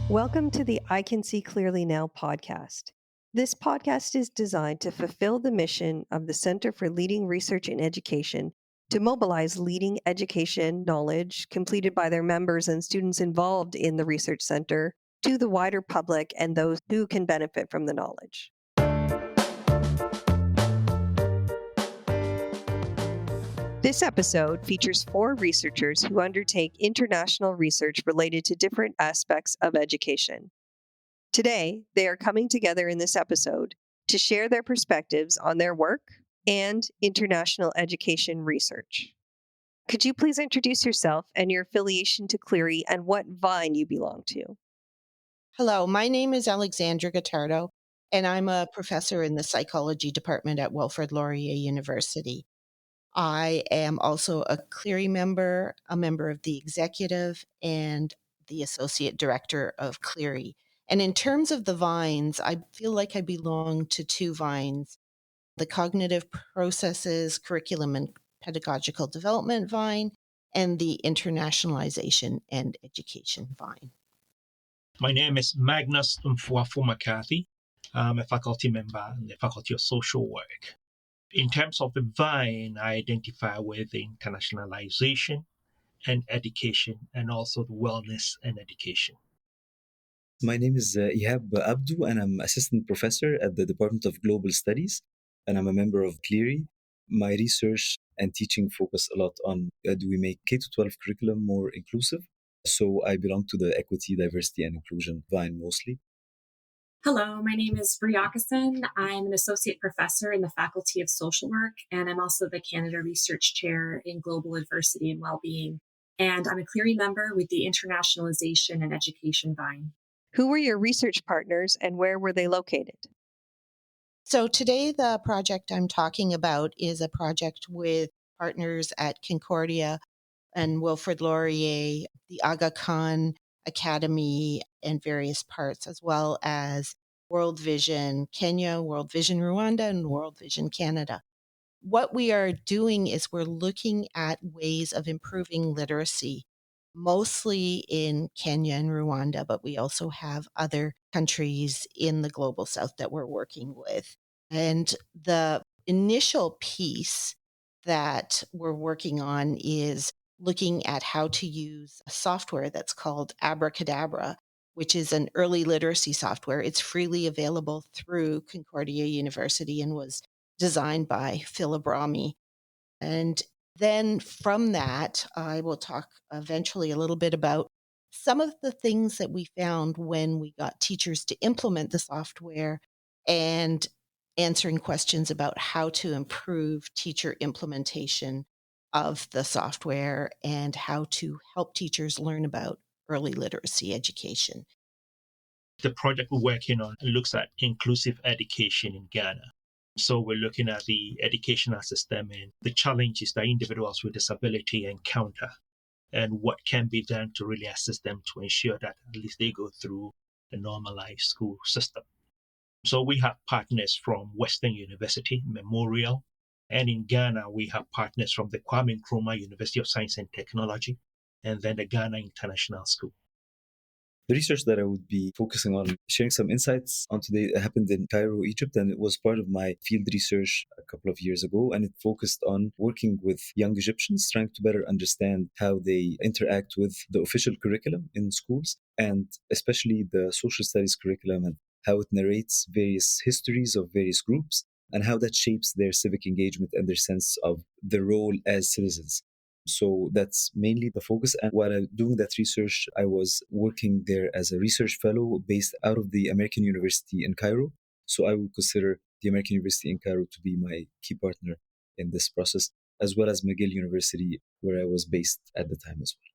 Welcome to the I Can See Clearly Now podcast. This podcast is designed to fulfill the mission of the Center for Leading Research in Education to mobilize leading education knowledge completed by their members and students involved in the research center to the wider public and those who can benefit from the knowledge. This episode features 4 researchers who undertake international research related to different aspects of education. Today, they are coming together in this episode to share their perspectives on their work and international education research. Could you please introduce yourself and your affiliation to Cleary and what Vine you belong to? Hello, my name is Alexandra Gottardo, and I'm a professor in the psychology department at Wilfrid Laurier University. I am also a Cleary member, a member of the executive, and the associate director of Cleary. And in terms of the vines, I feel like I belong to 2 vines, the cognitive processes, curriculum, and pedagogical development vine, and the internationalization and education vine. My name is Magnus Mfuafu McCarthy. I'm a faculty member in the Faculty of Social Work. In terms of the vine, I identify with internationalization and education, and also the wellness and education. My name is Ihab Abdu, and I'm assistant professor at the Department of Global Studies, and I'm a member of Cleary. My research and teaching focus a lot on do we make K-12 curriculum more inclusive? So I belong to the Equity, Diversity, and Inclusion vine mostly. Hello, my name is Bree Åkesson. I'm an associate professor in the Faculty of Social Work, and I'm also the Canada Research Chair in Global Adversity and Wellbeing. And I'm a Cleary member with the Internationalization and Education Vine. Who were your research partners and where were they located? So today, the project I'm talking about is a project with partners at Concordia and Wilfrid Laurier, the Aga Khan Academy, and various parts, as well as World Vision Kenya, World Vision Rwanda, and World Vision Canada. What we are doing is we're looking at ways of improving literacy, mostly in Kenya and Rwanda, but we also have other countries in the global south that we're working with. And the initial piece that we're working on is looking at how to use a software that's called Abracadabra, which is an early literacy software. It's freely available through Concordia University and was designed by Phil Abrami. And then from that, I will talk eventually a little bit about some of the things that we found when we got teachers to implement the software and answering questions about how to improve teacher implementation of the software and how to help teachers learn about early literacy education. The project we're working on looks at inclusive education in Ghana. So we're looking at the educational system and the challenges that individuals with disability encounter and what can be done to really assist them to ensure that at least they go through the normalized school system. So we have partners from Western University, Memorial, and in Ghana, we have partners from the Kwame Nkrumah University of Science and Technology, and then the Ghana International School. The research that I would be focusing on sharing some insights on today happened in Cairo, Egypt, and it was part of my field research a couple of years ago. And it focused on working with young Egyptians, trying to better understand how they interact with the official curriculum in schools, and especially the social studies curriculum and how it narrates various histories of various groups and how that shapes their civic engagement and their sense of their role as citizens. So that's mainly the focus. And while I'm doing that research, I was working there as a research fellow based out of the American University in Cairo. So I would consider the American University in Cairo to be my key partner in this process, as well as McGill University, where I was based at the time as well.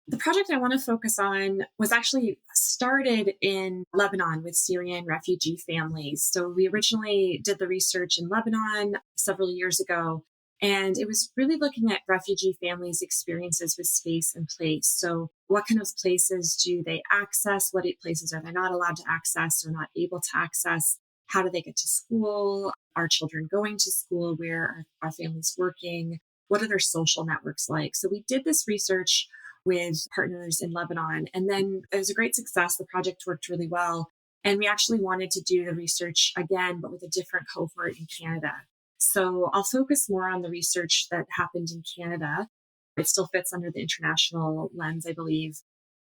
The project I want to focus on was actually started in Lebanon with Syrian refugee families. So we originally did the research in Lebanon several years ago. And it was really looking at refugee families' experiences with space and place. So what kind of places do they access? What places are they not allowed to access or not able to access? How do they get to school? Are children going to school? Where are families working? What are their social networks like? So we did this research with partners in Lebanon. And then it was a great success. The project worked really well. And we actually wanted to do the research again, but with a different cohort in Canada. So I'll focus more on the research that happened in Canada. It still fits under the international lens, I believe.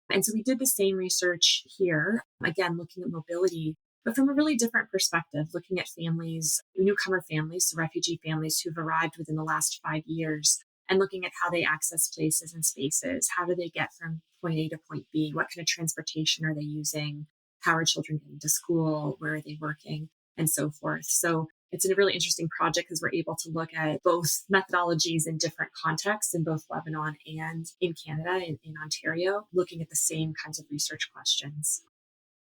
And so we did the same research here, again, looking at mobility, but from a really different perspective, looking at families, newcomer families, so refugee families who've arrived within the last 5 years, and looking at how they access places and spaces. How do they get from point A to point B? What kind of transportation are they using? How are children getting to school? Where are they working? And so forth. So it's a really interesting project because we're able to look at both methodologies in different contexts in both Lebanon and in Canada, in Ontario, looking at the same kinds of research questions.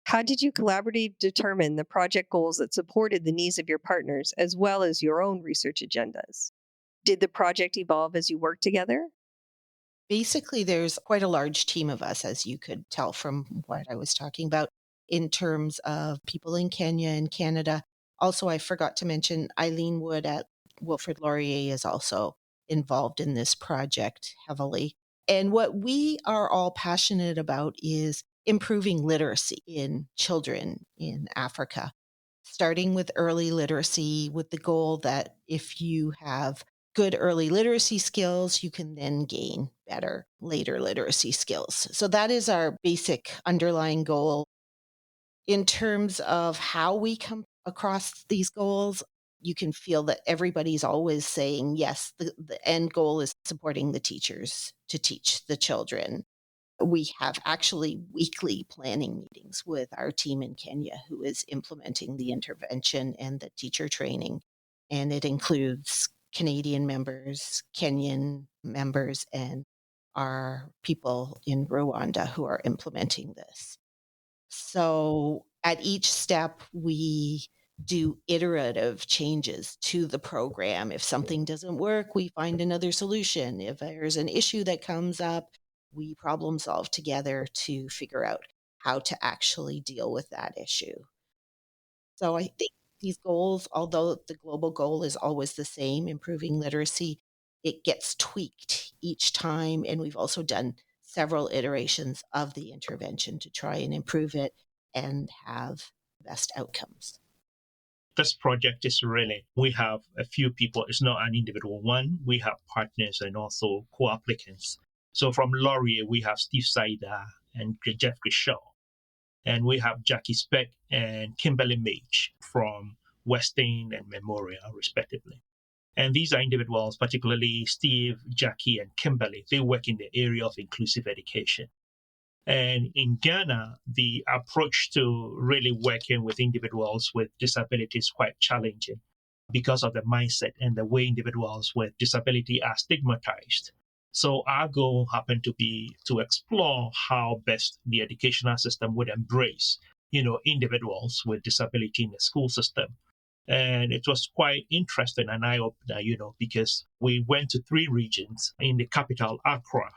How did you collaboratively determine the project goals that supported the needs of your partners as well as your own research agendas? Did the project evolve as you worked together? Basically, there's quite a large team of us, as you could tell from what I was talking about, in terms of people in Kenya and Canada. Also, I forgot to mention Eileen Wood at Wilfrid Laurier is also involved in this project heavily. And what we are all passionate about is improving literacy in children in Africa, starting with early literacy with the goal that if you have good early literacy skills, you can then gain better later literacy skills. So that is our basic underlying goal. In terms of how we come across these goals, you can feel that everybody's always saying, yes, the end goal is supporting the teachers to teach the children. We have actually weekly planning meetings with our team in Kenya who is implementing the intervention and the teacher training. And it includes Canadian members, Kenyan members, and our people in Rwanda who are implementing this. So at each step, we do iterative changes to the program. If something doesn't work, we find another solution. If there's an issue that comes up, we problem solve together to figure out how to actually deal with that issue. So I think these goals, although the global goal is always the same, improving literacy, it gets tweaked each time. And we've also done several iterations of the intervention to try and improve it and have best outcomes. This project is really, we have a few people, it's not an individual one, we have partners and also co-applicants. So from Laurier, we have Steve Saida and Jeffrey Shaw. And we have Jackie Speck and Kimberly Mage from Weston and Memorial, respectively. And these are individuals, particularly Steve, Jackie, and Kimberly. They work in the area of inclusive education. And in Ghana, the approach to really working with individuals with disabilities is quite challenging because of the mindset and the way individuals with disability are stigmatized. So our goal happened to be to explore how best the educational system would embrace, individuals with disability in the school system. And it was quite interesting and eye-opener, because we went to 3 regions in the capital, Accra.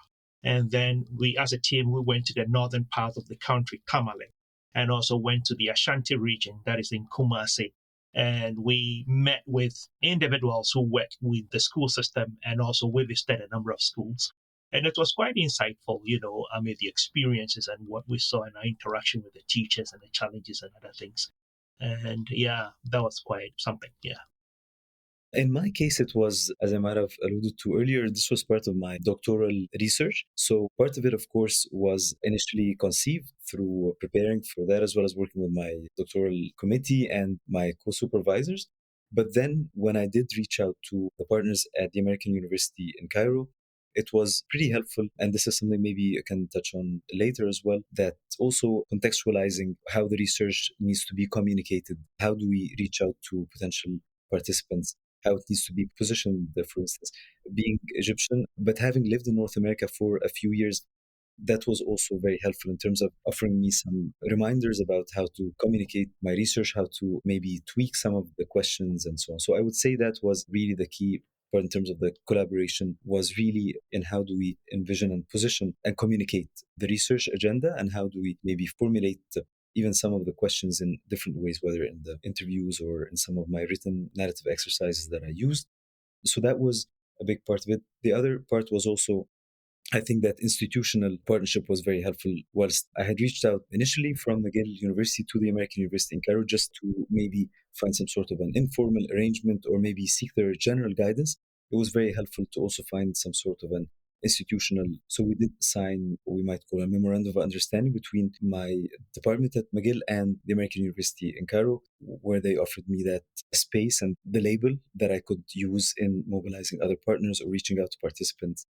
And then we, as a team, we went to the northern part of the country, Tamale, and also went to the Ashanti region, that is in Kumasi. And we met with individuals who work with the school system, and also we visited a number of schools. And it was quite insightful, the experiences and what we saw in our interaction with the teachers and the challenges and other things. And yeah, that was quite something, yeah. In my case, it was, as I might have alluded to earlier, this was part of my doctoral research. So part of it, of course, was initially conceived through preparing for that, as well as working with my doctoral committee and my co-supervisors. But then when I did reach out to the partners at the American University in Cairo, it was pretty helpful. And this is something maybe I can touch on later as well, that also contextualizing how the research needs to be communicated. How do we reach out to potential participants? How it needs to be positioned, for instance, being Egyptian, but having lived in North America for a few years, that was also very helpful in terms of offering me some reminders about how to communicate my research, how to maybe tweak some of the questions and so on. So I would say that was really the key part in terms of the collaboration, was really in how do we envision and position and communicate the research agenda, and how do we maybe formulate even some of the questions in different ways, whether in the interviews or in some of my written narrative exercises that I used. So that was a big part of it. The other part was also I think that institutional partnership was very helpful. Whilst I had reached out initially from McGill University to the American University in Cairo just to maybe find some sort of an informal arrangement or maybe seek their general guidance, it was very helpful to also find some sort of an institutional. So we did sign what we might call a memorandum of understanding between my department at McGill and the American University in Cairo, where they offered me that space and the label that I could use in mobilizing other partners or reaching out to participants.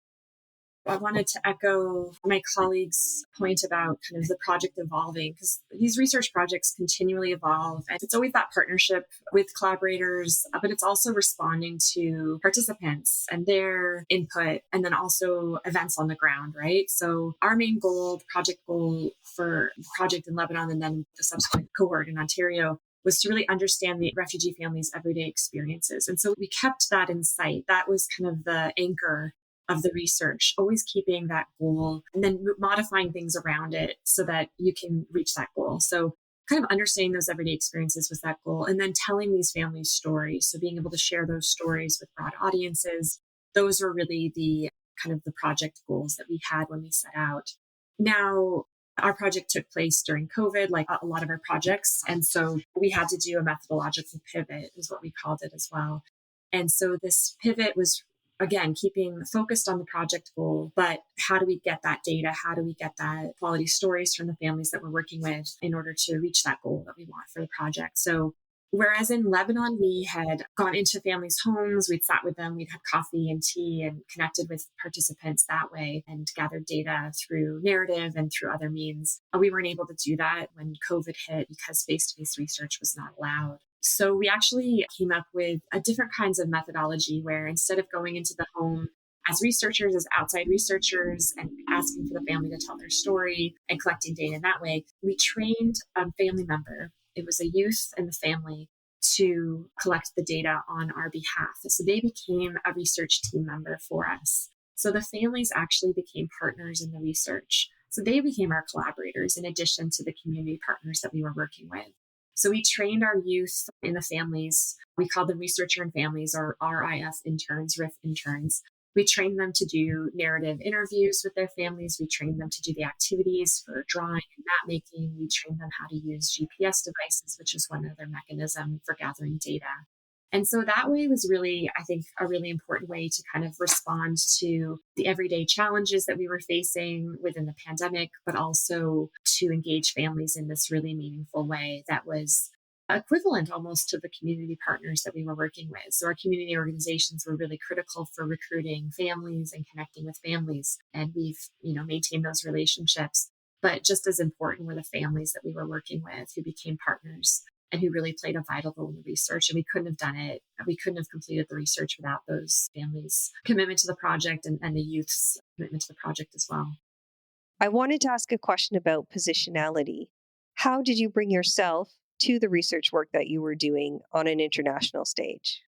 I wanted to echo my colleagues' point about kind of the project evolving, because these research projects continually evolve. And it's always that partnership with collaborators, but it's also responding to participants and their input, and then also events on the ground, right? So our main goal, the project goal for the project in Lebanon and then the subsequent cohort in Ontario, was to really understand the refugee families' everyday experiences. And so we kept that in sight. That was kind of the anchor of the research, always keeping that goal and then modifying things around it so that you can reach that goal. So kind of understanding those everyday experiences was that goal. And then telling these families stories. So being able to share those stories with broad audiences. Those were really the kind of the project goals that we had when we set out. Now, our project took place during COVID, like a lot of our projects. And so we had to do a methodological pivot, is what we called it as well. And so this pivot was, again, keeping focused on the project goal, but how do we get that data? How do we get that quality stories from the families that we're working with in order to reach that goal that we want for the project? So whereas in Lebanon, we had gone into families' homes, we'd sat with them, we'd had coffee and tea and connected with participants that way and gathered data through narrative and through other means. We weren't able to do that when COVID hit because face-to-face research was not allowed. So we actually came up with a different kinds of methodology where instead of going into the home as researchers, as outside researchers, and asking for the family to tell their story and collecting data in that way, we trained a family member. It was a youth and the family to collect the data on our behalf. So they became a research team member for us. So the families actually became partners in the research. So they became our collaborators in addition to the community partners that we were working with. So we trained our youth in the families. We called them researcher and families, or RIF interns, RIF interns. We trained them to do narrative interviews with their families. We trained them to do the activities for drawing and map making. We trained them how to use GPS devices, which is one other mechanism for gathering data. And so that way was really, I think, a really important way to kind of respond to the everyday challenges that we were facing within the pandemic, but also to engage families in this really meaningful way that was equivalent almost to the community partners that we were working with. So our community organizations were really critical for recruiting families and connecting with families. And we've, maintained those relationships. But just as important were the families that we were working with who became partners and who really played a vital role in the research. And we couldn't have done it. We couldn't have completed the research without those families' commitment to the project and the youth's commitment to the project as well. I wanted to ask a question about positionality. How did you bring yourself to the research work that you were doing on an international stage?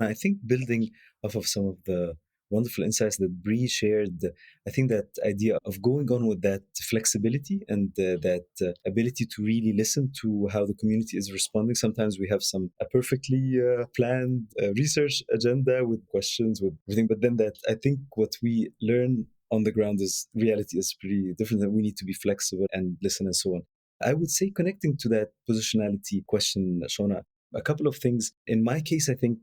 I think building off of some of the wonderful insights that Bree shared, I think that idea of going on with that flexibility and that ability to really listen to how the community is responding. Sometimes we have a perfectly planned research agenda with questions, with everything, but then that I think what we learn on the ground is reality is pretty different, and we need to be flexible and listen and so on. I would say connecting to that positionality question, Shona, a couple of things. In my case, I think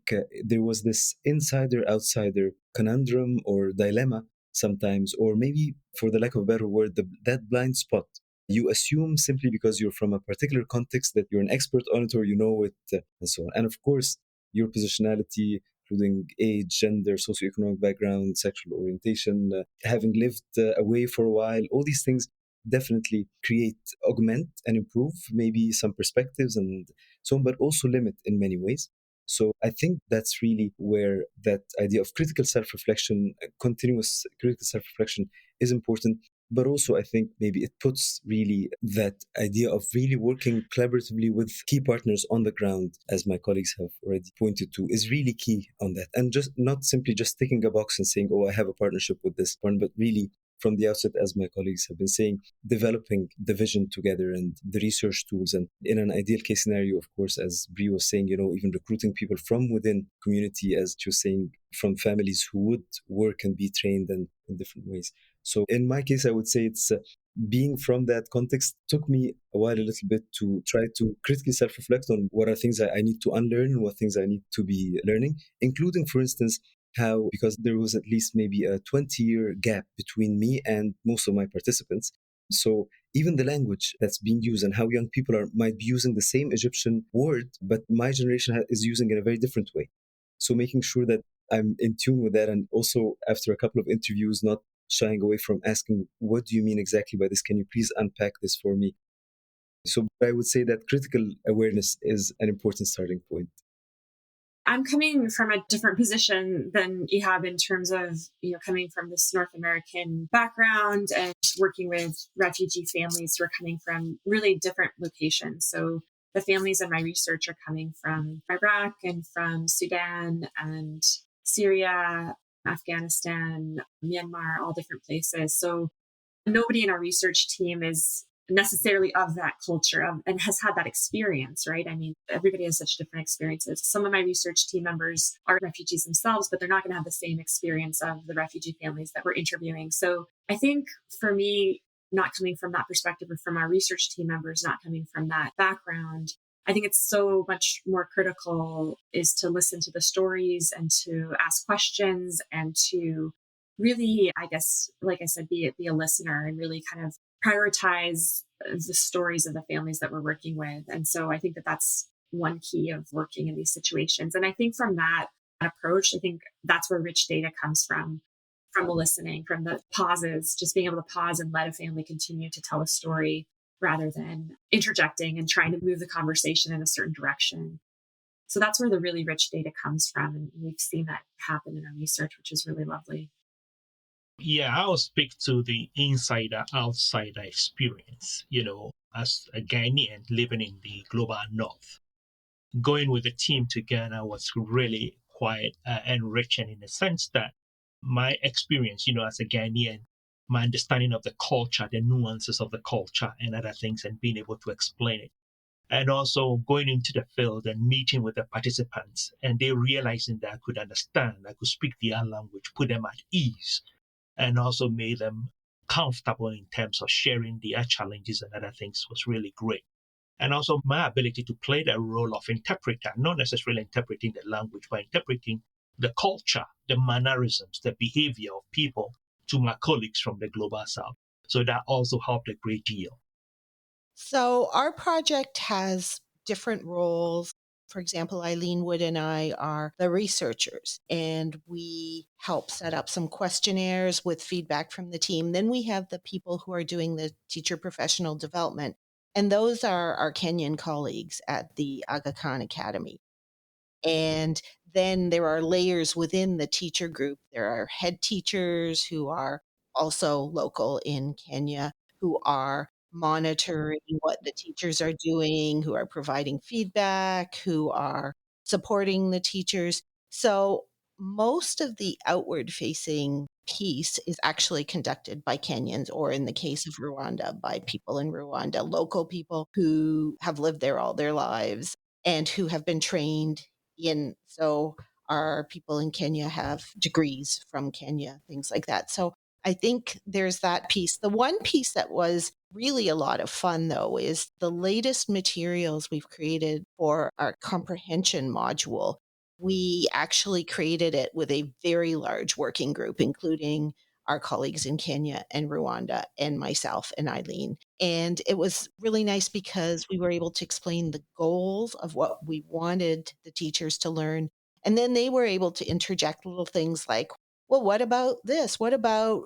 there was this insider-outsider conundrum or dilemma sometimes, or maybe for the lack of a better word, that blind spot. You assume simply because you're from a particular context that you're an expert on it or you know it, and so on. And of course, your positionality, including age, gender, socioeconomic background, sexual orientation, having lived away for a while, all these things definitely augment and improve maybe some perspectives and so on, but also limit in many ways. So I think that's really where that idea of critical self-reflection, continuous critical self-reflection is important. But also I think maybe it puts really that idea of really working collaboratively with key partners on the ground, as my colleagues have already pointed to, is really key on that. And just not simply just ticking a box and saying, oh, I have a partnership with this one, but really from the outset, as my colleagues have been saying, developing the vision together and the research tools. And in an ideal case scenario, of course, as Brie was saying, even recruiting people from within community, as she was saying, from families who would work and be trained in different ways. So in my case, I would say it's being from that context took me a while, a little bit, to try to critically self-reflect on what are things I need to unlearn and what things I need to be learning, including, for instance, how, because there was at least maybe a 20-year gap between me and most of my participants. So even the language that's being used and how young people might be using the same Egyptian word, but my generation is using it in a very different way. So making sure that I'm in tune with that, and also after a couple of interviews, not shying away from asking, what do you mean exactly by this? Can you please unpack this for me? So I would say that critical awareness is an important starting point. I'm coming from a different position than Ihab in terms of, coming from this North American background and working with refugee families who are coming from really different locations. So the families in my research are coming from Iraq and from Sudan and Syria, Afghanistan, Myanmar, all different places. So nobody in our research team is necessarily of that culture and has had that experience, right? I mean, everybody has such different experiences. Some of my research team members are refugees themselves, but they're not going to have the same experience of the refugee families that we're interviewing. So I think for me, not coming from that perspective, or from our research team members not coming from that background, I think it's so much more critical is to listen to the stories and to ask questions and to really, I guess, like I said, be a listener and really kind of prioritize the stories of the families that we're working with. And so I think that that's one key of working in these situations. And I think from that approach, I think that's where rich data comes from the listening, from the pauses, just being able to pause and let a family continue to tell a story rather than interjecting and trying to move the conversation in a certain direction. So that's where the really rich data comes from. And we've seen that happen in our research, which is really lovely. Yeah, I'll speak to the insider outsider experience, as a Ghanaian living in the global north. Going with the team to Ghana was really quite enriching, in the sense that my experience, as a Ghanaian, my understanding of the culture, the nuances of the culture and other things, and being able to explain it. And also going into the field and meeting with the participants, and they realizing that I could understand, I could speak their language, put them at ease, and also made them comfortable in terms of sharing their challenges and other things was really great. And also my ability to play the role of interpreter, not necessarily interpreting the language, but interpreting the culture, the mannerisms, the behavior of people to my colleagues from the global south. So that also helped a great deal. So our project has different roles. For example, Eileen Wood and I are the researchers, and we help set up some questionnaires with feedback from the team. Then we have the people who are doing the teacher professional development, and those are our Kenyan colleagues at the Aga Khan Academy. And then there are layers within the teacher group. There are head teachers who are also local in Kenya, who are monitoring what the teachers are doing, who are providing feedback, who are supporting the teachers. So most of the outward facing piece is actually conducted by Kenyans, or in the case of Rwanda, by people in Rwanda, local people who have lived there all their lives and who have been trained in. So our people in Kenya have degrees from Kenya, things like that. So I think there's that piece. The one piece that was really a lot of fun, though, is the latest materials we've created for our comprehension module. We actually created it with a very large working group, including our colleagues in Kenya and Rwanda and myself and Eileen. And it was really nice because we were able to explain the goals of what we wanted the teachers to learn. And then they were able to interject little things like, well, what about this? What about,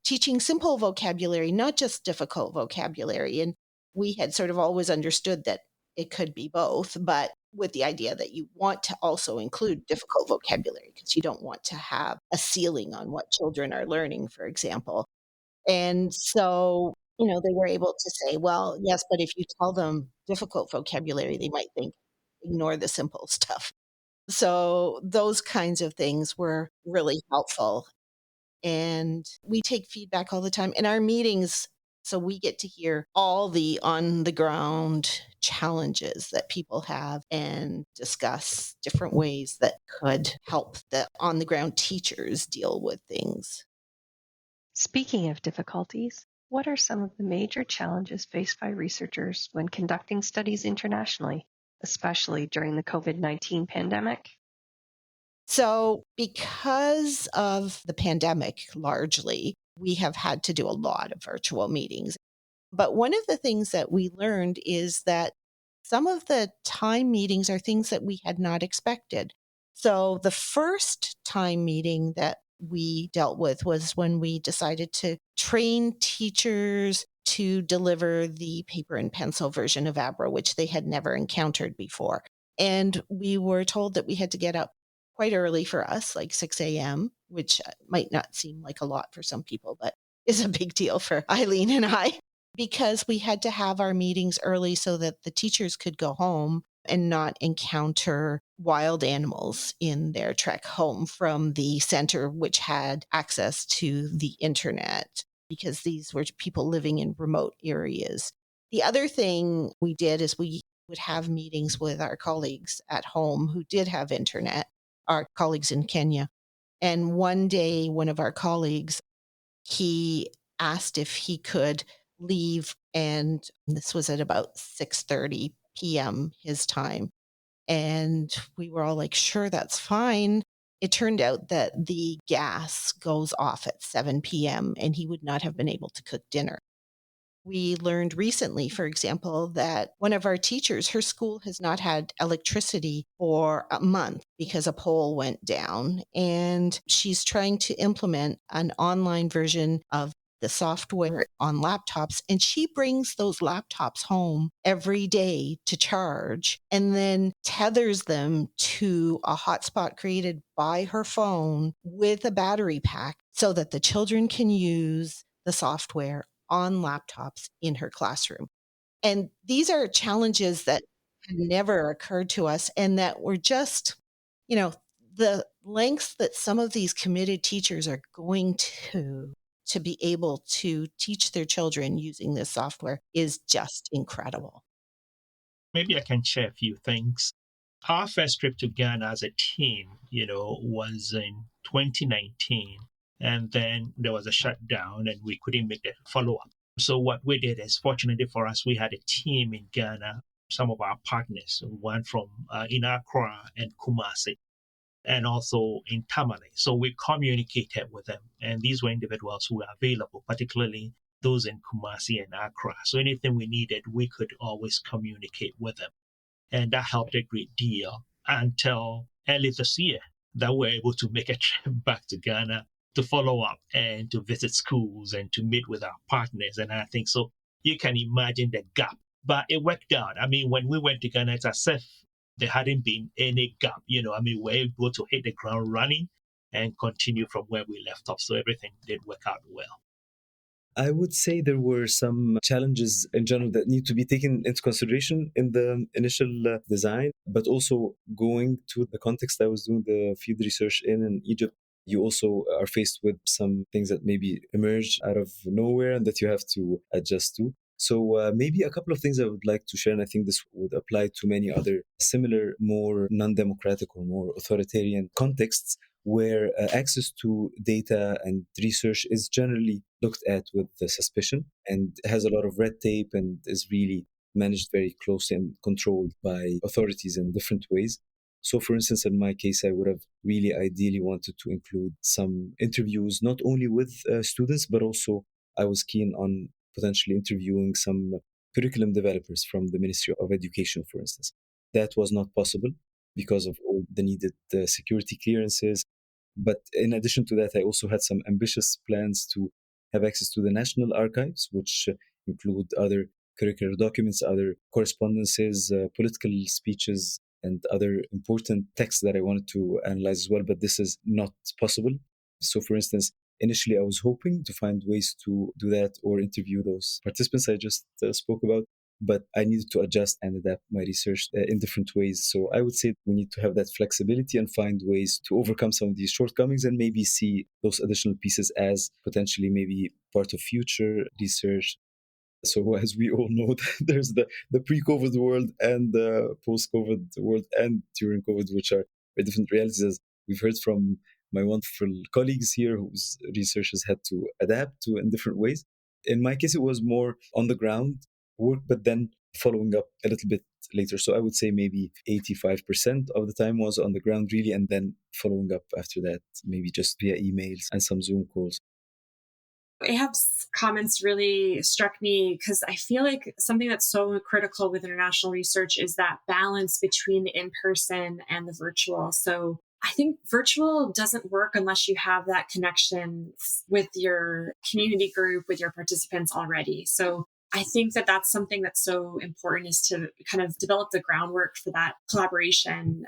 teaching simple vocabulary, not just difficult vocabulary? And we had sort of always understood that it could be both, but with the idea that you want to also include difficult vocabulary because you don't want to have a ceiling on what children are learning, for example. And so, they were able to say, well, yes, but if you tell them difficult vocabulary, they might think, ignore the simple stuff. So those kinds of things were really helpful. And we take feedback all the time in our meetings. So we get to hear all the on the ground challenges that people have and discuss different ways that could help the on the ground teachers deal with things. Speaking of difficulties, what are some of the major challenges faced by researchers when conducting studies internationally, especially during the COVID-19 pandemic? So, because of the pandemic, largely, we have had to do a lot of virtual meetings. But one of the things that we learned is that some of the time meetings are things that we had not expected. So, the first time meeting that we dealt with was when we decided to train teachers to deliver the paper and pencil version of Abra, which they had never encountered before. And we were told that we had to get up quite early for us, like 6 a.m., which might not seem like a lot for some people, but is a big deal for Eileen and I, because we had to have our meetings early so that the teachers could go home and not encounter wild animals in their trek home from the center, which had access to the internet, because these were people living in remote areas. The other thing we did is we would have meetings with our colleagues at home who did have internet, our colleagues in Kenya. And one day, one of our colleagues, he asked if he could leave, and this was at about 6:30 p.m. his time. And we were all like, sure, that's fine. It turned out that the gas goes off at 7 p.m. and he would not have been able to cook dinner. We learned recently, for example, that one of our teachers, her school has not had electricity for a month because a pole went down. And she's trying to implement an online version of the software on laptops. And she brings those laptops home every day to charge and then tethers them to a hotspot created by her phone with a battery pack so that the children can use the software on laptops in her classroom. And these are challenges that had never occurred to us and that were just, the lengths that some of these committed teachers are going to be able to teach their children using this software is just incredible. Maybe I can share a few things. Our first trip to Ghana as a team, was in 2019. And then there was a shutdown and we couldn't make the follow up. So what we did is, fortunately for us, we had a team in Ghana, some of our partners, one from in Accra and Kumasi, and also in Tamale. So we communicated with them. And these were individuals who were available, particularly those in Kumasi and Accra. So anything we needed, we could always communicate with them. And that helped a great deal until early this year that we're able to make a trip back to Ghana to follow up and to visit schools and to meet with our partners. And I think so you can imagine the gap. But it worked out. I mean, when we went to Ghana, it's as if there hadn't been any gap. We're able to hit the ground running and continue from where we left off. So everything did work out well. I would say there were some challenges in general that need to be taken into consideration in the initial design, but also going to the context I was doing the field research in Egypt. You also are faced with some things that maybe emerge out of nowhere and that you have to adjust to. So maybe a couple of things I would like to share, and I think this would apply to many other similar, more non-democratic or more authoritarian contexts where access to data and research is generally looked at with suspicion and has a lot of red tape and is really managed very closely and controlled by authorities in different ways. So, for instance, in my case, I would have really ideally wanted to include some interviews, not only with students, but also I was keen on potentially interviewing some curriculum developers from the Ministry of Education, for instance. That was not possible because of all the needed security clearances. But in addition to that, I also had some ambitious plans to have access to the National Archives, which include other curricular documents, other correspondences, political speeches, and other important texts that I wanted to analyze as well. But this is not possible. So, for instance, initially I was hoping to find ways to do that or interview those participants I just spoke about. but I needed to adjust and adapt my research in different ways. So I would say we need to have that flexibility and find ways to overcome some of these shortcomings and maybe see those additional pieces as potentially maybe part of future research. So as we all know, there's the pre-COVID world and the post-COVID world and during COVID, which are very different realities. As we've heard from my wonderful colleagues here whose research has had to adapt to in different ways. In my case, it was more on the ground work, but then following up a little bit later. So I would say maybe 85% of the time was on the ground really, and then following up after that, maybe just via emails and some Zoom calls. Ahab's comments really struck me because I feel like something that's so critical with international research is that balance between the in-person and the virtual. So I think virtual doesn't work unless you have that connection with your community group, with your participants already. So I think that that's something that's so important, is to kind of develop the groundwork for that collaboration.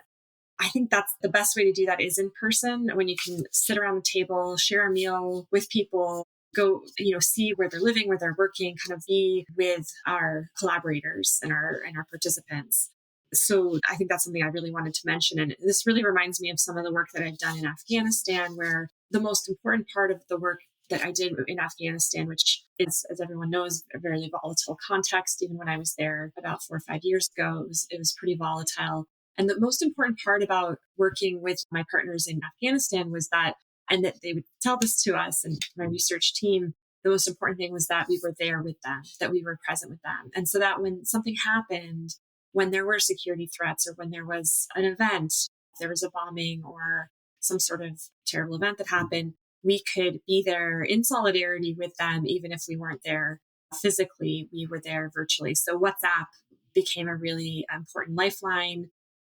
I think that's the best way to do that is in person, when you can sit around the table, share a meal with people, go, see where they're living, where they're working, kind of be with our collaborators and our participants. So I think that's something I really wanted to mention. And this really reminds me of some of the work that I've done in Afghanistan, where the most important part of the work that I did in Afghanistan, which is, as everyone knows, a very volatile context. Even when I was there about 4 or 5 years ago, it was pretty volatile. And the most important part about working with my partners in Afghanistan was that, and that they would tell this to us and my research team, the most important thing was that we were there with them, that we were present with them. And so that when something happened, when there were security threats or when there was an event, if there was a bombing or some sort of terrible event that happened, we could be there in solidarity with them, even if we weren't there physically, we were there virtually. So WhatsApp became a really important lifeline.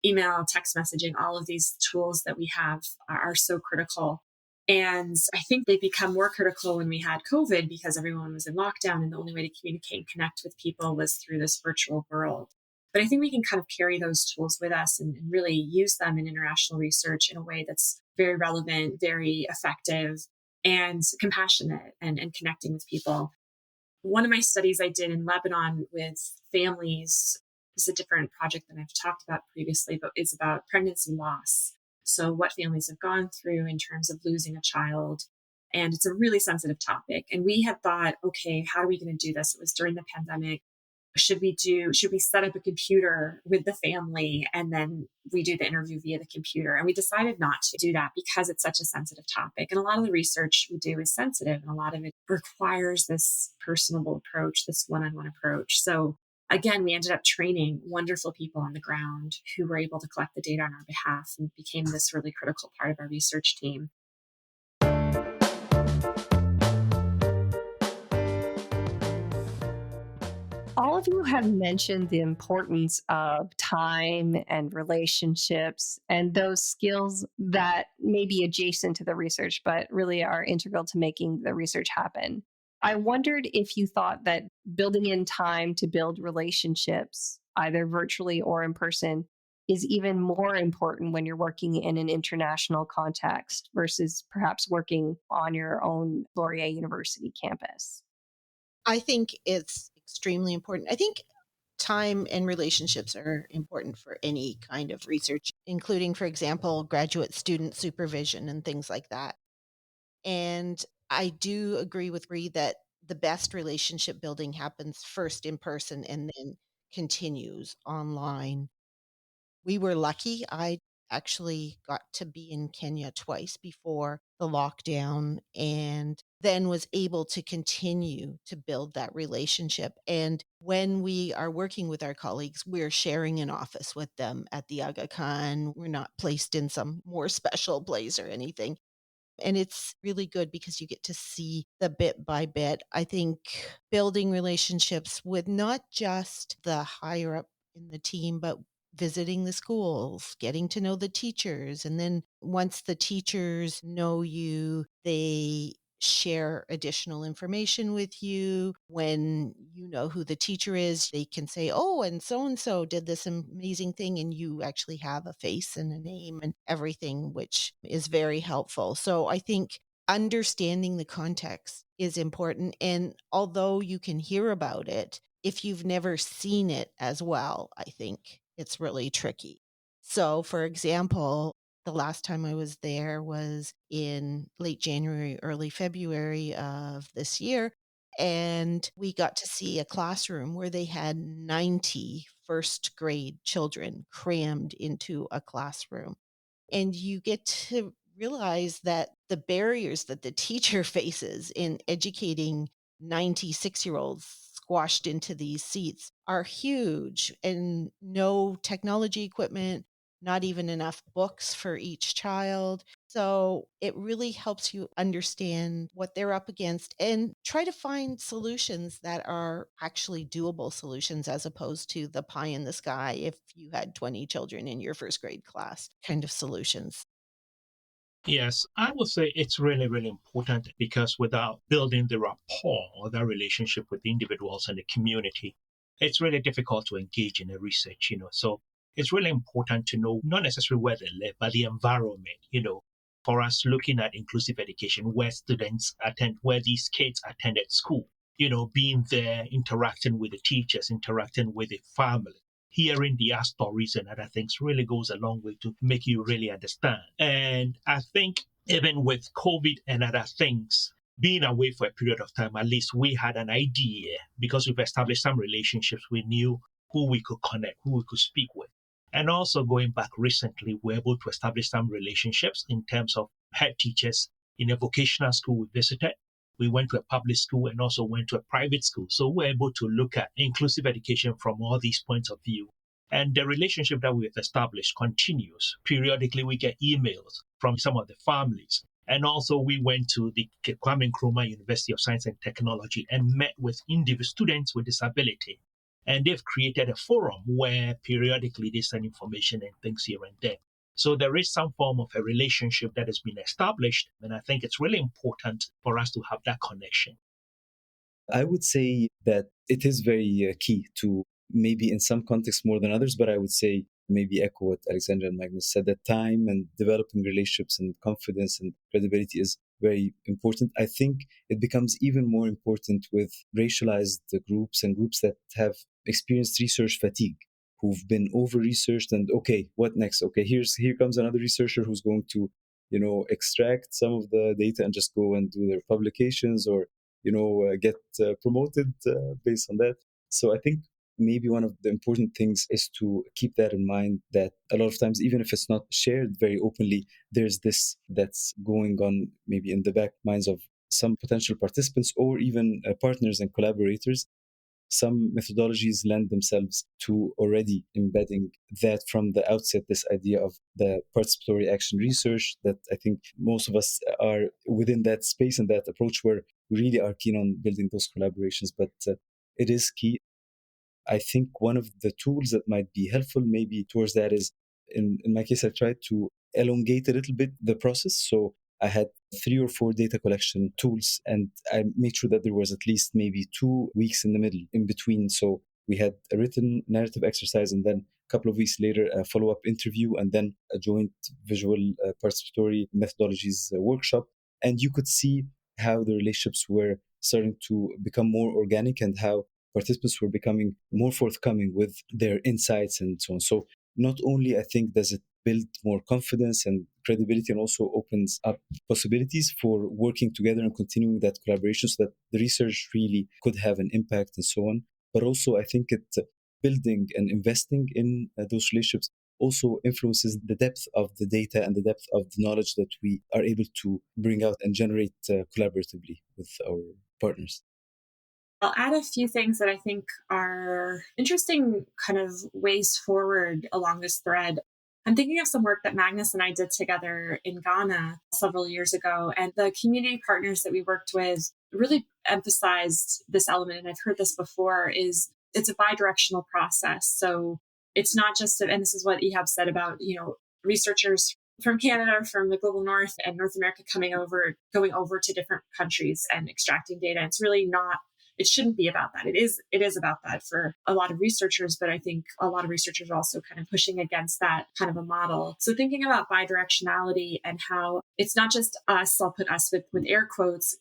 Email, text messaging, all of these tools that we have are so critical. And I think they become more critical when we had COVID, because everyone was in lockdown and the only way to communicate and connect with people was through this virtual world. But I think we can kind of carry those tools with us and really use them in international research in a way that's very relevant, very effective, and compassionate and connecting with people. One of my studies I did in Lebanon with families is a different project than I've talked about previously, but it's about pregnancy loss. So what families have gone through in terms of losing a child. And it's a really sensitive topic. And we had thought, okay, how are we going to do this? It was during the pandemic. Should we set up a computer with the family and then we do the interview via the computer? And we decided not to do that because it's such a sensitive topic. And a lot of the research we do is sensitive, and a lot of it requires this personable approach, this one-on-one approach. So again, we ended up training wonderful people on the ground who were able to collect the data on our behalf and became this really critical part of our research team. All of you have mentioned the importance of time and relationships and those skills that may be adjacent to the research, but really are integral to making the research happen. I wondered if you thought that building in time to build relationships, either virtually or in person, is even more important when you're working in an international context versus perhaps working on your own Laurier University campus. I think it's extremely important. I think time and relationships are important for any kind of research, including, for example, graduate student supervision and things like that. And I do agree with Reid that the best relationship building happens first in person and then continues online. We were lucky. I actually got to be in Kenya twice before the lockdown and then was able to continue to build that relationship. And when we are working with our colleagues, we're sharing an office with them at the Aga Khan. We're not placed in some more special place or anything. And it's really good because you get to see the bit by bit. I think building relationships with not just the higher up in the team, but visiting the schools, getting to know the teachers. And then once the teachers know you, they share additional information with you. When you know who the teacher is, they can say, oh, and so did this amazing thing. And you actually have a face and a name and everything, which is very helpful. So I think understanding the context is important. And although you can hear about it, if you've never seen it as well, I think it's really tricky. So, for example, the last time I was there was in late January, early February of this year. And we got to see a classroom where they had 90 first grade children crammed into a classroom. And you get to realize that the barriers that the teacher faces in educating 96-year-olds squashed into these seats are huge, and no technology equipment, not even enough books for each child. So it really helps you understand what they're up against and try to find solutions that are actually doable solutions, as opposed to the pie in the sky if you had 20 children in your first grade class kind of solutions. Yes, I would say it's really, really important because without building the rapport or that relationship with the individuals and the community, it's really difficult to engage in the research. So it's really important to know not necessarily where they live, but the environment, for us looking at inclusive education, where students attend, where these kids attended school, being there, interacting with the teachers, interacting with the family. Hearing their stories and other things really goes a long way to make you really understand. And I think even with COVID and other things, being away for a period of time, at least we had an idea because we've established some relationships. We knew who we could connect, who we could speak with. And also going back recently, we're able to establish some relationships in terms of head teachers in a vocational school we visited. We went to a public school and also went to a private school. So we're able to look at inclusive education from all these points of view. And the relationship that we've established continues. Periodically, we get emails from some of the families. And also, we went to the Kwame Nkrumah University of Science and Technology and met with individual students with disability. And they've created a forum where periodically they send information and things here and there. So there is some form of a relationship that has been established. And I think it's really important for us to have that connection. I would say that it is very key to maybe in some contexts more than others, but I would say maybe echo what Alexandra and Magnus said, that time and developing relationships and confidence and credibility is very important. I think it becomes even more important with racialized groups and groups that have experienced research fatigue, who've been over-researched and, okay, what next? Okay, here comes another researcher who's going to, extract some of the data and just go and do their publications or get promoted based on that. So I think maybe one of the important things is to keep that in mind, that a lot of times, even if it's not shared very openly, there's this that's going on maybe in the back minds of some potential participants or even partners and collaborators. Some methodologies lend themselves to already embedding that from the outset, this idea of the participatory action research, that I think most of us are within that space and that approach where we really are keen on building those collaborations. But it is key. I think one of the tools that might be helpful maybe towards that is, in my case, I tried to elongate a little bit the process. So I had 3 or 4 data collection tools, and I made sure that there was at least maybe 2 weeks in the middle, in between. So we had a written narrative exercise, and then a couple of weeks later, a follow-up interview, and then a joint visual participatory methodologies workshop. And you could see how the relationships were starting to become more organic and how participants were becoming more forthcoming with their insights and so on. So not only, I think, does it build more confidence and credibility, and also opens up possibilities for working together and continuing that collaboration so that the research really could have an impact and so on. But also, I think it building and investing in those relationships also influences the depth of the data and the depth of the knowledge that we are able to bring out and generate collaboratively with our partners. I'll add a few things that I think are interesting kind of ways forward along this thread. I'm thinking of some work that Magnus and I did together in Ghana several years ago, and the community partners that we worked with really emphasized this element, and I've heard this before, is it's a bi-directional process. So it's not just, and this is what Ehab said about, researchers from Canada, from the global north and North America going over to different countries and extracting data. It's really not, it shouldn't be about that. It is about that for a lot of researchers, but I think a lot of researchers are also kind of pushing against that kind of a model. So thinking about bidirectionality and how it's not just us, I'll put us with air quotes,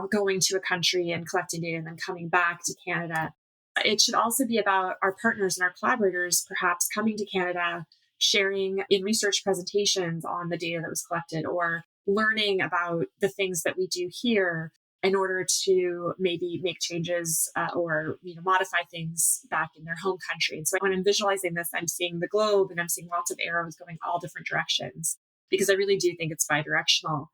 going to a country and collecting data and then coming back to Canada. It should also be about our partners and our collaborators perhaps coming to Canada, sharing in research presentations on the data that was collected, or learning about the things that we do here in order to maybe make changes or modify things back in their home country. And so when I'm visualizing this, I'm seeing the globe and I'm seeing lots of arrows going all different directions, because I really do think it's bidirectional.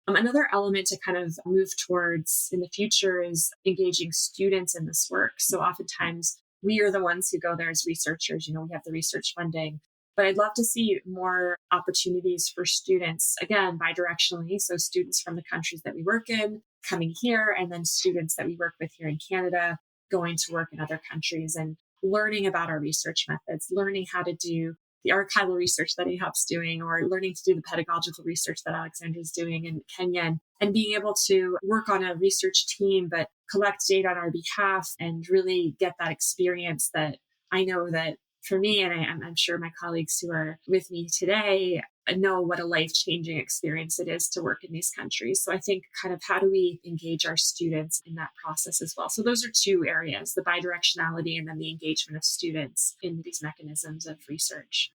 Another element to kind of move towards in the future is engaging students in this work. So oftentimes we are the ones who go there as researchers. We have the research funding, but I'd love to see more opportunities for students, again, bidirectionally. So students from the countries that we work in coming here, and then students that we work with here in Canada going to work in other countries and learning about our research methods, learning how to do the archival research that AHOP's doing, or learning to do the pedagogical research that Alexandra's doing in Kenya, and being able to work on a research team, but collect data on our behalf and really get that experience that I know that for me, and I'm sure my colleagues who are with me today know what a life-changing experience it is to work in these countries. So I think kind of how do we engage our students in that process as well? So those are two areas, the bidirectionality and then the engagement of students in these mechanisms of research.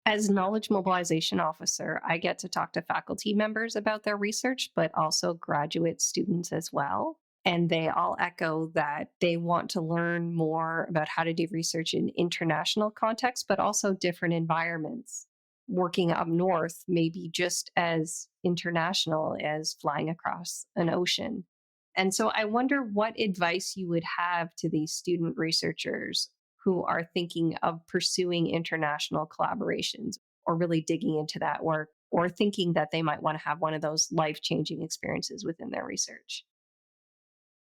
As knowledge mobilization officer, I get to talk to faculty members about their research, but also graduate students as well. And they all echo that they want to learn more about how to do research in international contexts, but also different environments. Working up north may be just as international as flying across an ocean. And so I wonder what advice you would have to these student researchers who are thinking of pursuing international collaborations or really digging into that work, or thinking that they might want to have one of those life-changing experiences within their research.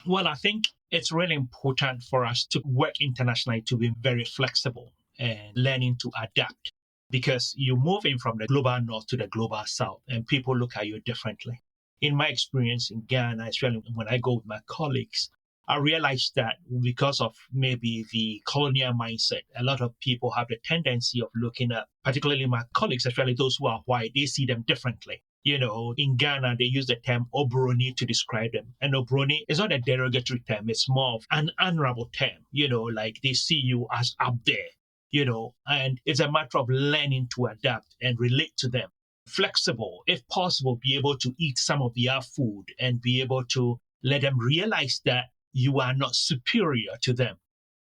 Well, I think it's really important for us to work internationally, to be very flexible and learning to adapt, because you're moving from the global north to the global south and people look at you differently. In my experience in Ghana, especially when I go with my colleagues, I realized that because of maybe the colonial mindset, a lot of people have the tendency of looking at, particularly my colleagues, especially those who are white, they see them differently. In Ghana, they use the term obroni to describe them. And obroni is not a derogatory term. It's more of an honorable term, like they see you as up there, and it's a matter of learning to adapt and relate to them. Flexible, if possible, be able to eat some of their food and be able to let them realize that you are not superior to them.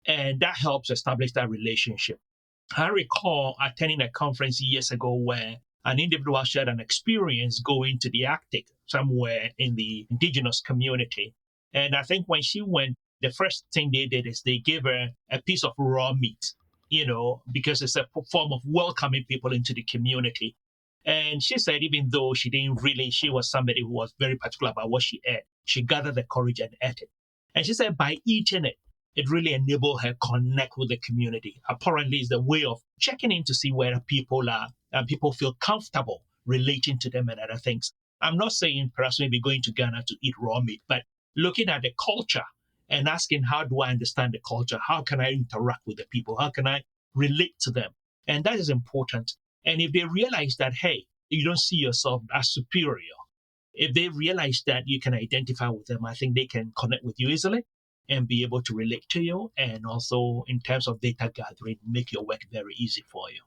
And that helps establish that relationship. I recall attending a conference years ago where an individual shared an experience going to the Arctic, somewhere in the indigenous community. And I think when she went, the first thing they did is they gave her a piece of raw meat, because it's a form of welcoming people into the community. And she said, even though she was somebody who was very particular about what she ate, she gathered the courage and ate it. And she said by eating it, it really enabled her connect with the community. Apparently, it's the way of checking in to see where people are and people feel comfortable relating to them and other things. I'm not saying perhaps maybe going to Ghana to eat raw meat, but looking at the culture and asking, how do I understand the culture? How can I interact with the people? How can I relate to them? And that is important. And if they realize that, hey, you don't see yourself as superior, if they realize that you can identify with them, I think they can connect with you easily and be able to relate to you. And also in terms of data gathering, make your work very easy for you.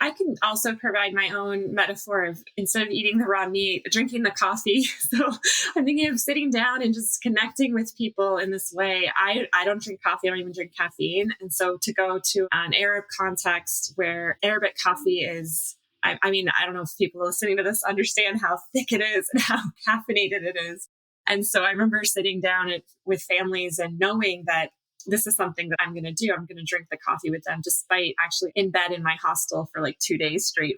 I can also provide my own metaphor of, instead of eating the raw meat, drinking the coffee. So I'm thinking of sitting down and just connecting with people in this way. I don't drink coffee. I don't even drink caffeine. And so to go to an Arab context where Arabic coffee is, I don't know if people listening to this understand how thick it is and how caffeinated it is. And so I remember sitting down with families and knowing that this is something that I'm going to do. I'm going to drink the coffee with them, despite actually in bed in my hostel for like 2 days straight.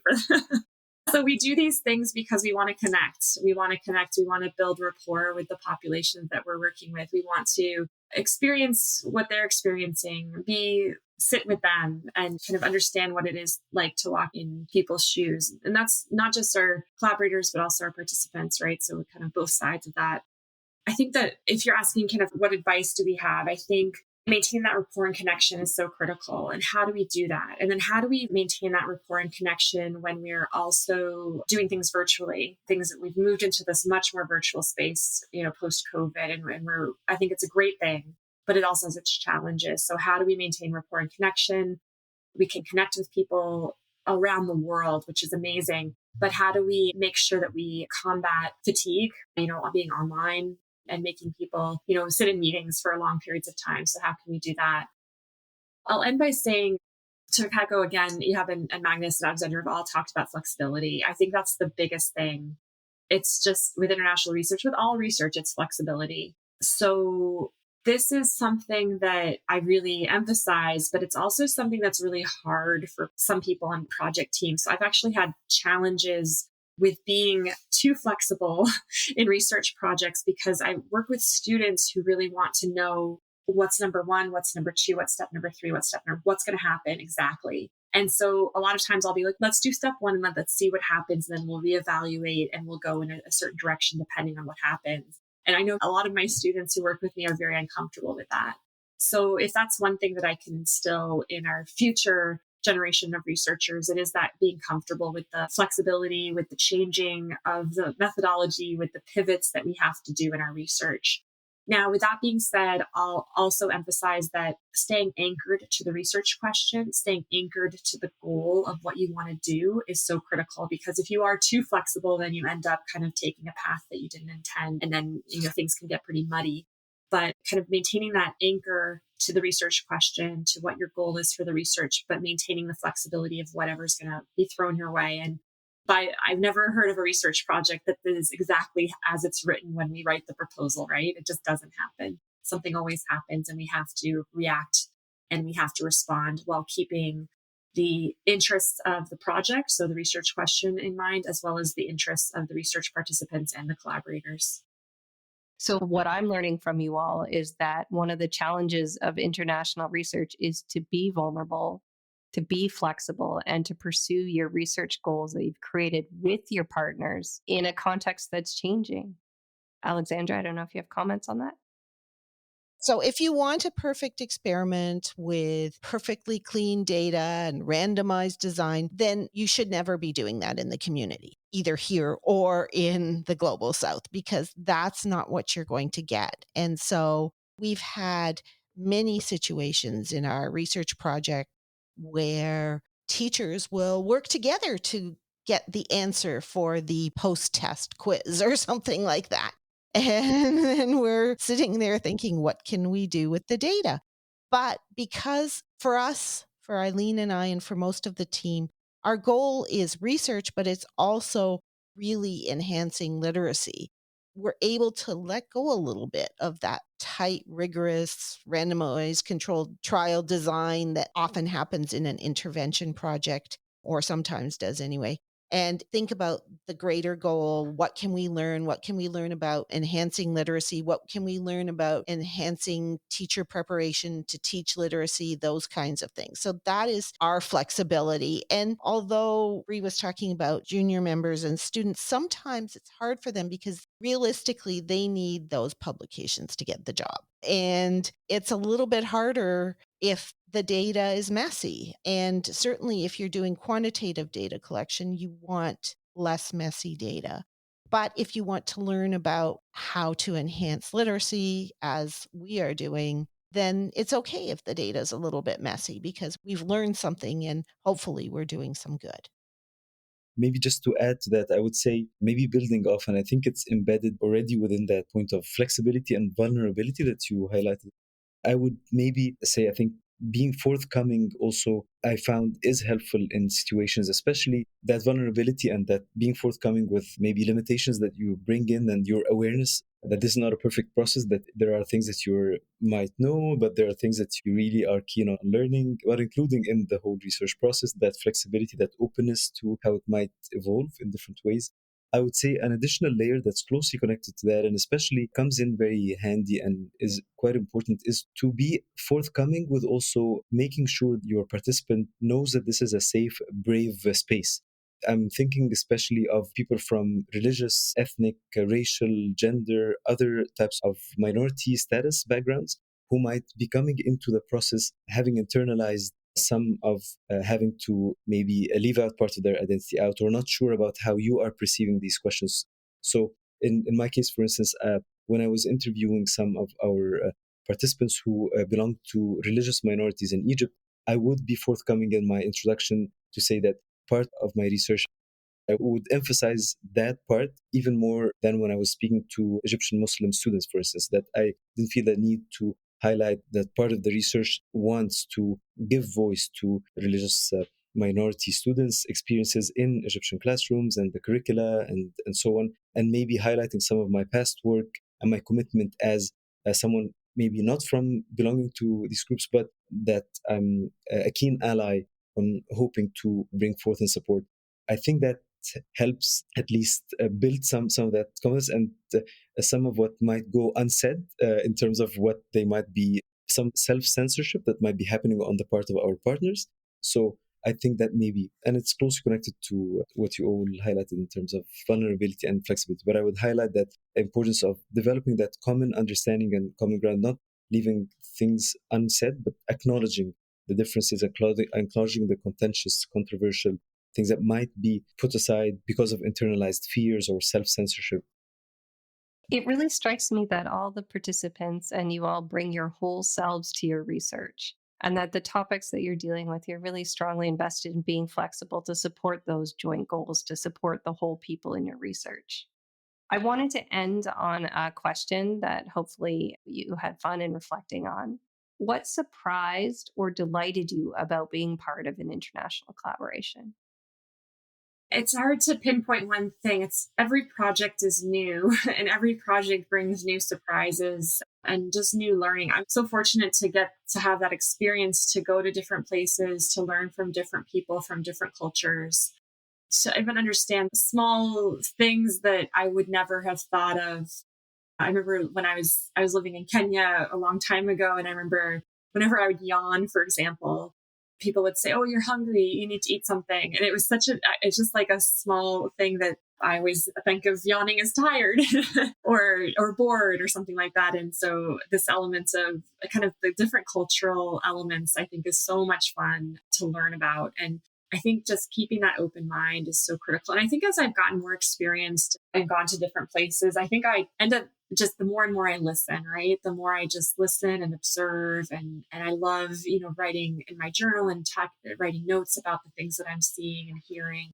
So we do these things because we want to connect. We want to build rapport with the populations that we're working with. We want to experience what they're experiencing, sit with them and kind of understand what it is like to walk in people's shoes. And that's not just our collaborators, but also our participants, right? So we're kind of both sides of that. I think that if you're asking kind of what advice do we have, I think maintaining that rapport and connection is so critical. And how do we do that? And then how do we maintain that rapport and connection when we're also doing things virtually? Things that we've moved into this much more virtual space, post-COVID. And I think it's a great thing. but it also has its challenges. So how do we maintain rapport and connection? We can connect with people around the world, which is amazing. But how do we make sure that we combat fatigue, being online and making people, sit in meetings for long periods of time? So how can we do that? I'll end by saying, to echo again, Ehab and Magnus and Alexandra have all talked about flexibility. I think that's the biggest thing. It's just with international research, with all research, it's flexibility. So this is something that I really emphasize, but it's also something that's really hard for some people on project teams. So I've actually had challenges with being too flexible in research projects because I work with students who really want to know what's number one, what's number two, what's step number three, what's going to happen exactly. And so a lot of times I'll be like, let's do step one and let's see what happens. And then we'll reevaluate and we'll go in a certain direction depending on what happens. And I know a lot of my students who work with me are very uncomfortable with that. So if that's one thing that I can instill in our future generation of researchers, it is that being comfortable with the flexibility, with the changing of the methodology, with the pivots that we have to do in our research. Now, with that being said, I'll also emphasize that staying anchored to the research question, staying anchored to the goal of what you want to do is so critical, because if you are too flexible, then you end up kind of taking a path that you didn't intend, and then things can get pretty muddy. But kind of maintaining that anchor to the research question, to what your goal is for the research, but maintaining the flexibility of whatever's going to be thrown your way. And I've never heard of a research project that is exactly as it's written when we write the proposal, right? It just doesn't happen. Something always happens and we have to react and we have to respond while keeping the interests of the project, so the research question in mind, as well as the interests of the research participants and the collaborators. So what I'm learning from you all is that one of the challenges of international research is to be vulnerable, to be flexible, and to pursue your research goals that you've created with your partners in a context that's changing. Alexandra, I don't know if you have comments on that. So if you want a perfect experiment with perfectly clean data and randomized design, then you should never be doing that in the community, either here or in the global south, because that's not what you're going to get. And so we've had many situations in our research project where teachers will work together to get the answer for the post-test quiz or something like that. And then we're sitting there thinking, what can we do with the data? But because for us, for Eileen and I, and for most of the team, our goal is research, but it's also really enhancing literacy. We're able to let go a little bit of that tight, rigorous, randomized, controlled trial design that often happens in an intervention project, or sometimes does anyway, and think about the greater goal. What can we learn? What can we learn about enhancing literacy? What can we learn about enhancing teacher preparation to teach literacy? Those kinds of things. So that is our flexibility. And although Reid was talking about junior members and students, sometimes it's hard for them because realistically, they need those publications to get the job. And it's a little bit harder if the data is messy. And certainly if you're doing quantitative data collection, you want less messy data. But if you want to learn about how to enhance literacy, as we are doing, then it's okay if the data is a little bit messy, because we've learned something and hopefully we're doing some good. Maybe just to add to that, I would say maybe building off, and I think it's embedded already within that point of flexibility and vulnerability that you highlighted. I would maybe say, I think being forthcoming also, I found, is helpful in situations, especially that vulnerability and that being forthcoming with maybe limitations that you bring in, and your awareness that this is not a perfect process, that there are things that you might know, but there are things that you really are keen on learning, but including in the whole research process, that flexibility, that openness to how it might evolve in different ways. I would say an additional layer that's closely connected to that, and especially comes in very handy and is quite important, is to be forthcoming with also making sure your participant knows that this is a safe, brave space. I'm thinking especially of people from religious, ethnic, racial, gender, other types of minority status backgrounds who might be coming into the process having internalized some of having to maybe leave out part of their identity out, or not sure about how you are perceiving these questions. So in my case, for instance, when I was interviewing some of our participants who belong to religious minorities in Egypt, I would be forthcoming in my introduction to say that part of my research, I would emphasize that part even more than when I was speaking to Egyptian Muslim students, for instance, that I didn't feel the need to highlight that part of the research wants to give voice to religious minority students' experiences in Egyptian classrooms and the curricula and so on, and maybe highlighting some of my past work and my commitment as someone maybe not from belonging to these groups, but that I'm a keen ally on hoping to bring forth and support. I think that helps at least build some of that confidence and some of what might go unsaid in terms of what they might be, some self-censorship that might be happening on the part of our partners. So I think that maybe, and it's closely connected to what you all highlighted in terms of vulnerability and flexibility, but I would highlight that importance of developing that common understanding and common ground, not leaving things unsaid, but acknowledging the differences, acknowledging the contentious, controversial things that might be put aside because of internalized fears or self-censorship. It really strikes me that all the participants and you all bring your whole selves to your research, and that the topics that you're dealing with, you're really strongly invested in being flexible to support those joint goals, to support the whole people in your research. I wanted to end on a question that hopefully you had fun in reflecting on. What surprised or delighted you about being part of an international collaboration? It's hard to pinpoint one thing. It's every project is new and every project brings new surprises and just new learning. I'm so fortunate to get to have that experience to go to different places, to learn from different people from different cultures, to even understand small things that I would never have thought of. I remember when I was living in Kenya a long time ago, and I remember whenever I would yawn, for example, people would say, "Oh, you're hungry. You need to eat something." And it was it's just like a small thing that I always think of yawning as tired or bored or something like that. And so this element of kind of the different cultural elements, I think is so much fun to learn about. And I think just keeping that open mind is so critical. And I think as I've gotten more experienced and gone to different places, I think I end up just the more and more I listen, right? The more I just listen and observe. And I love, writing in my journal and writing notes about the things that I'm seeing and hearing.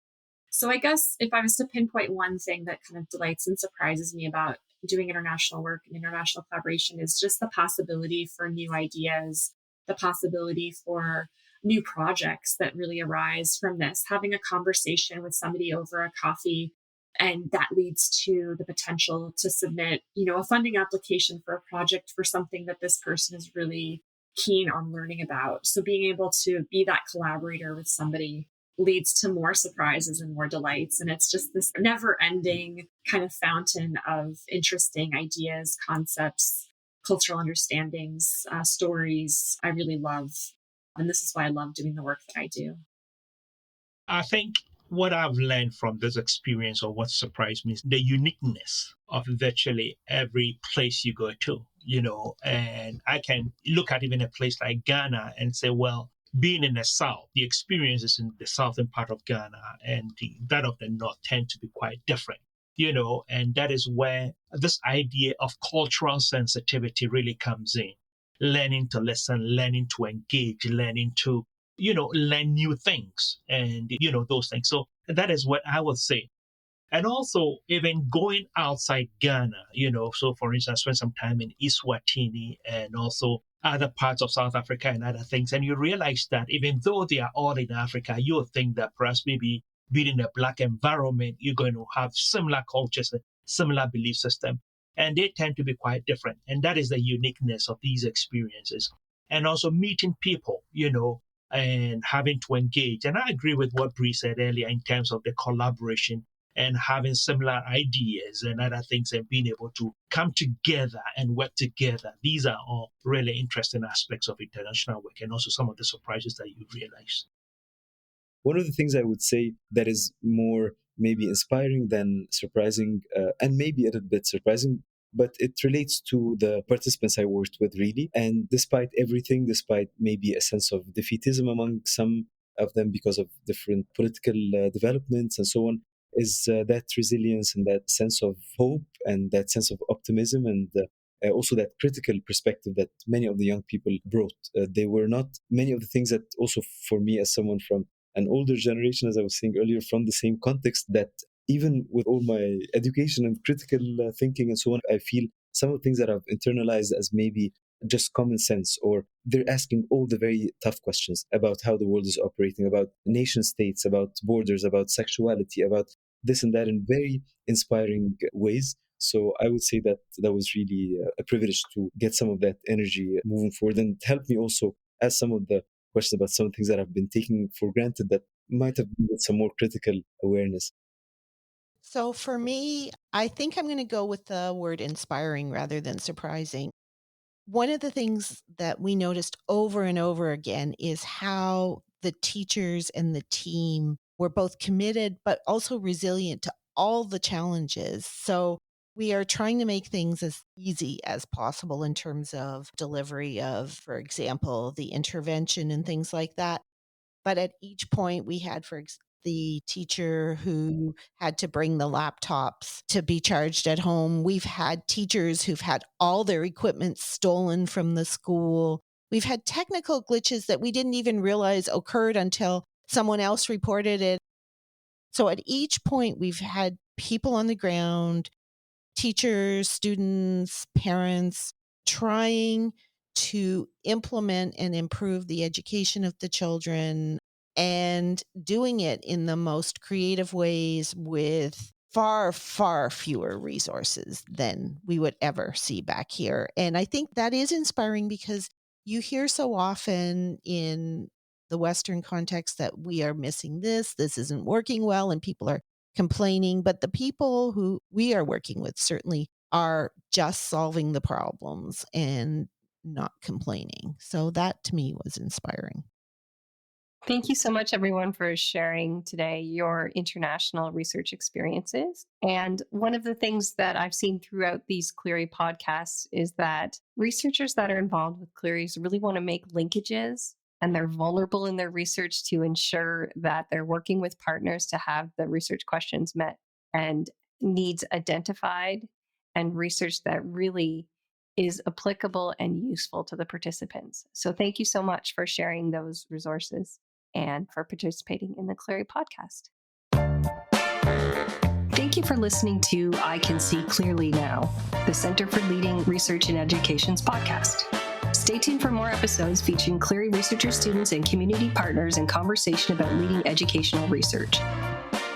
So I guess if I was to pinpoint one thing that kind of delights and surprises me about doing international work and international collaboration is just the possibility for new ideas, the possibility for new projects that really arise from this, having a conversation with somebody over a coffee. And that leads to the potential to submit, a funding application for a project for something that this person is really keen on learning about. So being able to be that collaborator with somebody leads to more surprises and more delights. And it's just this never ending kind of fountain of interesting ideas, concepts, cultural understandings, stories I really love. And this is why I love doing the work that I do. I think what I've learned from this experience, or what surprised me, is the uniqueness of virtually every place you go to, and I can look at even a place like Ghana and say, well, being in the South, the experiences in the southern part of Ghana and that of the North tend to be quite different, and that is where this idea of cultural sensitivity really comes in. Learning to listen, learning to engage, learning to learn new things and, those things. So that is what I would say. And also, even going outside Ghana, so for instance, I spent some time in Eswatini and also other parts of South Africa and other things. And you realize that even though they are all in Africa, you would think that perhaps maybe being in a Black environment, you're going to have similar cultures, similar belief system. And they tend to be quite different. And that is the uniqueness of these experiences. And also meeting people, and having to engage. And I agree with what Bree said earlier in terms of the collaboration and having similar ideas and other things and being able to come together and work together. These are all really interesting aspects of international work and also some of the surprises that you realize. One of the things I would say that is more maybe inspiring than surprising, and maybe a little bit surprising, but it relates to the participants I worked with really. And despite everything, despite maybe a sense of defeatism among some of them because of different political developments and so on, is that resilience and that sense of hope and that sense of optimism and also that critical perspective that many of the young people brought. They were not many of the things that also for me as someone from an older generation, as I was saying earlier, from the same context, that even with all my education and critical thinking and so on, I feel some of the things that I've internalized as maybe just common sense, or they're asking all the very tough questions about how the world is operating, about nation states, about borders, about sexuality, about this and that in very inspiring ways. So I would say that that was really a privilege to get some of that energy moving forward, and help me also ask some of the questions about some of the things that I've been taking for granted that might have been with some more critical awareness. So for me, I think I'm going to go with the word inspiring rather than surprising. One of the things that we noticed over and over again is how the teachers and the team were both committed, but also resilient to all the challenges. So we are trying to make things as easy as possible in terms of delivery of, for example, the intervention and things like that. But at each point, we had, the teacher who had to bring the laptops to be charged at home. We've had teachers who've had all their equipment stolen from the school. We've had technical glitches that we didn't even realize occurred until someone else reported it. So at each point, we've had people on the ground, teachers, students, parents, trying to implement and improve the education of the children, and doing it in the most creative ways with far, far fewer resources than we would ever see back here. And I think that is inspiring because you hear so often in the Western context that we are missing this isn't working well, and people are complaining. But the people who we are working with certainly are just solving the problems and not complaining. So that to me was inspiring. Thank you so much, everyone, for sharing today your international research experiences. And one of the things that I've seen throughout these Cleary podcasts is that researchers that are involved with Cleary's really want to make linkages, and they're vulnerable in their research to ensure that they're working with partners to have the research questions met and needs identified, and research that really is applicable and useful to the participants. So thank you so much for sharing those resources and for participating in the Cleary podcast. Thank you for listening to I Can See Clearly Now, the Center for Leading Research in Education's podcast. Stay tuned for more episodes featuring Cleary researcher students and community partners in conversation about leading educational research.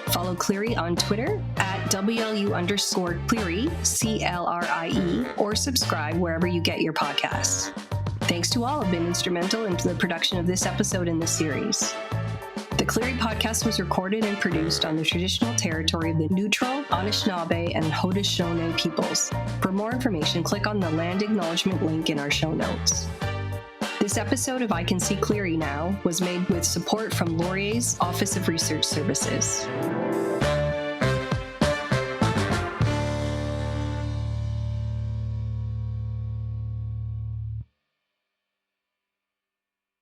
Follow Cleary on Twitter at WLU_Cleary, CLRIE, or subscribe wherever you get your podcasts. Thanks to all who have been instrumental in the production of this episode in the series. The Cleary podcast was recorded and produced on the traditional territory of the Neutral, Anishinaabe, and Haudenosaunee peoples. For more information, click on the land acknowledgement link in our show notes. This episode of I Can See Clearly Now was made with support from Laurier's Office of Research Services.